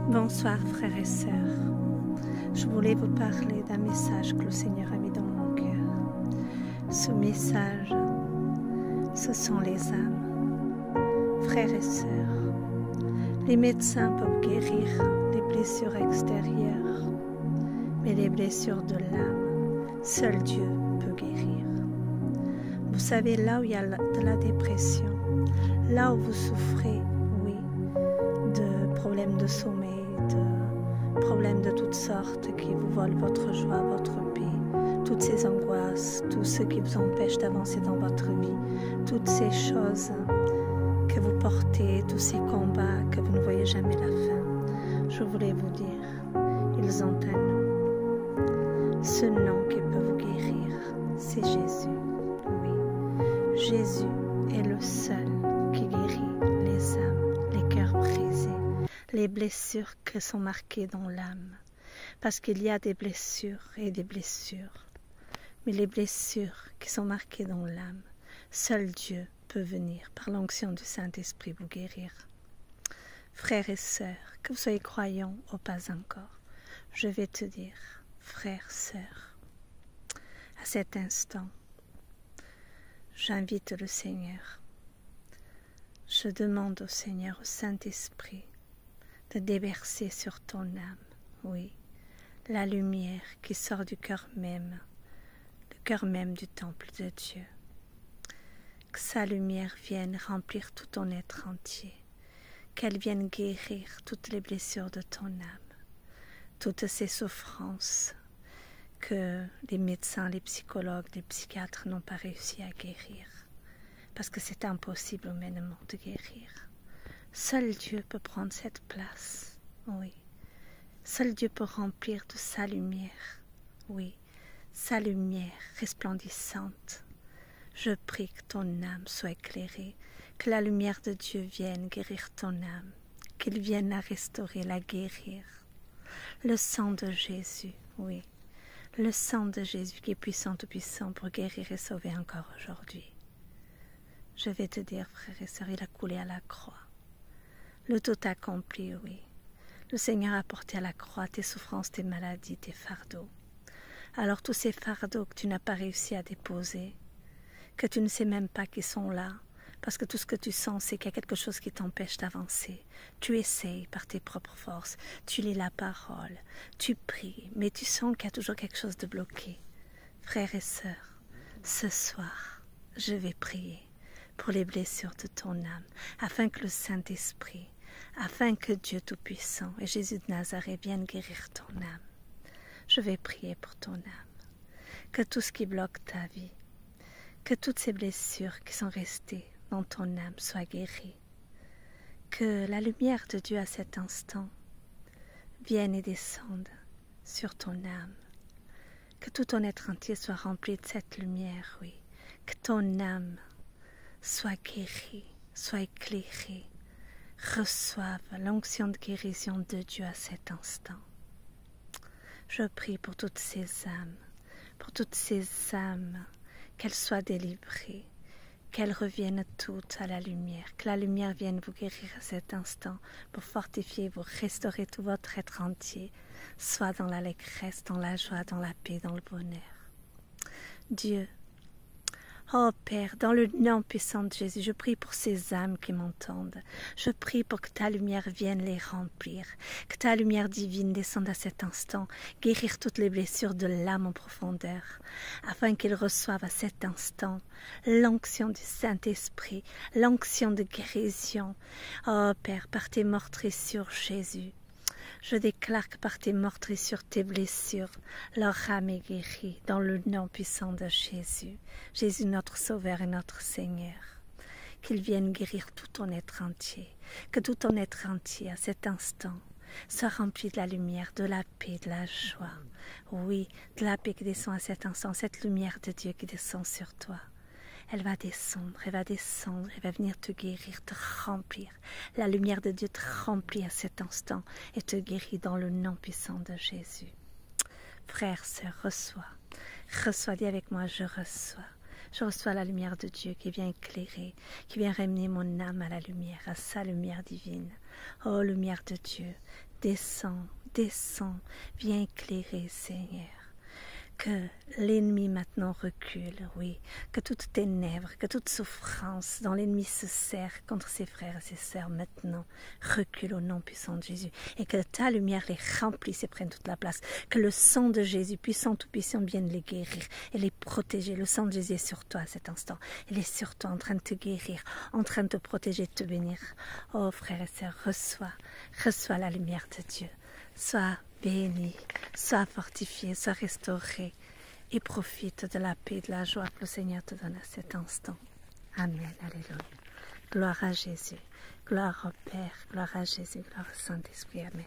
Bonsoir frères et sœurs, je voulais vous parler d'un message que le Seigneur a mis dans mon cœur. Ce message, ce sont les âmes. Frères et sœurs, les médecins peuvent guérir les blessures extérieures, mais les blessures de l'âme, seul Dieu peut guérir. Vous savez, là où il y a de la dépression, là où vous souffrez, oui, de problèmes de sommeil, de problèmes de toutes sortes qui vous volent votre joie, votre paix, toutes ces angoisses, tout ce qui vous empêche d'avancer dans votre vie, toutes ces choses que vous portez, tous ces combats que vous ne voyez jamais la fin. Je voulais vous dire, ils ont un nom. Ce nom qui peut vous guérir, c'est Jésus. Oui, Jésus est le seul qui guérit les âmes, les cœurs brisés, les blessures qui sont marquées dans l'âme. Parce qu'il y a des blessures et des blessures. Mais les blessures qui sont marquées dans l'âme, seul Dieu peut venir par l'onction du Saint-Esprit vous guérir. Frères et sœurs, que vous soyez croyants ou pas encore, je vais te dire, frères, sœurs, à cet instant, j'invite le Seigneur. Je demande au Seigneur, au Saint-Esprit, de déverser sur ton âme, oui, la lumière qui sort du cœur même, le cœur même du temple de Dieu. Que sa lumière vienne remplir tout ton être entier, qu'elle vienne guérir toutes les blessures de ton âme, toutes ces souffrances que les médecins, les psychologues, les psychiatres n'ont pas réussi à guérir, parce que c'est impossible humainement de guérir. Seul Dieu peut prendre cette place, oui. Seul Dieu peut remplir de sa lumière, oui, sa lumière resplendissante. Je prie que ton âme soit éclairée, que la lumière de Dieu vienne guérir ton âme, qu'il vienne la restaurer, la guérir. Le sang de Jésus, oui, le sang de Jésus qui est puissant, tout puissant pour guérir et sauver encore aujourd'hui. Je vais te dire, frère et sœur, il a coulé à la croix. Le tout accompli, oui. Le Seigneur a porté à la croix tes souffrances, tes maladies, tes fardeaux. Alors tous ces fardeaux que tu n'as pas réussi à déposer, que tu ne sais même pas qu'ils sont là, parce que tout ce que tu sens, c'est qu'il y a quelque chose qui t'empêche d'avancer. Tu essayes par tes propres forces, tu lis la parole, tu pries, mais tu sens qu'il y a toujours quelque chose de bloqué. Frères et sœurs, ce soir, je vais prier pour les blessures de ton âme, afin que le Saint-Esprit, afin que Dieu Tout-Puissant et Jésus de Nazareth viennent guérir ton âme. Je vais prier pour ton âme, que tout ce qui bloque ta vie, que toutes ces blessures qui sont restées dans ton âme soient guéries, que la lumière de Dieu à cet instant vienne et descende sur ton âme, que tout ton être entier soit rempli de cette lumière, oui, que ton âme soit guérie, soit éclairée, reçoive l'onction de guérison de Dieu à cet instant. Je prie pour toutes ces âmes, qu'elles soient délivrées, qu'elles reviennent toutes à la lumière, que la lumière vienne vous guérir à cet instant pour fortifier, vous restaurer tout votre être entier, soit dans l'allégresse, dans la joie, dans la paix, dans le bonheur. Dieu, oh Père, dans le nom puissant de Jésus, je prie pour ces âmes qui m'entendent. Je prie pour que ta lumière vienne les remplir, que ta lumière divine descende à cet instant, guérir toutes les blessures de l'âme en profondeur, afin qu'ils reçoivent à cet instant l'onction du Saint-Esprit, l'onction de guérison. Oh Père, par tes meurtrissures, Jésus, je déclare que par tes meurtrissures, tes blessures, leur âme est guérie dans le nom puissant de Jésus. Jésus notre Sauveur et notre Seigneur. Qu'il vienne guérir tout ton être entier. Que tout ton être entier à cet instant soit rempli de la lumière, de la paix, de la joie. Oui, de la paix qui descend à cet instant, cette lumière de Dieu qui descend sur toi. Elle va descendre, elle va venir te guérir, te remplir. La lumière de Dieu te remplit à cet instant et te guérit dans le nom puissant de Jésus. Frère, sœur, reçois, dis avec moi, je reçois la lumière de Dieu qui vient éclairer, qui vient ramener mon âme à la lumière, à sa lumière divine. Oh, lumière de Dieu, descends, descends, viens éclairer, Seigneur. Que l'ennemi maintenant recule, oui, que toute ténèbres, que toute souffrance dont l'ennemi se sert contre ses frères et ses sœurs maintenant recule au nom puissant de Jésus, et que ta lumière les remplisse et prenne toute la place, que le sang de Jésus, puissant tout puissant, vienne les guérir et les protéger. Le sang de Jésus est sur toi à cet instant, il est sur toi en train de te guérir, en train de te protéger, de te bénir. Oh frères et sœurs, reçois la lumière de Dieu, sois béni, sois fortifié, sois restauré et profite de la paix et de la joie que le Seigneur te donne à cet instant. Amen, alléluia. Gloire à Jésus, gloire au Père, gloire à Jésus, gloire au Saint-Esprit, amen.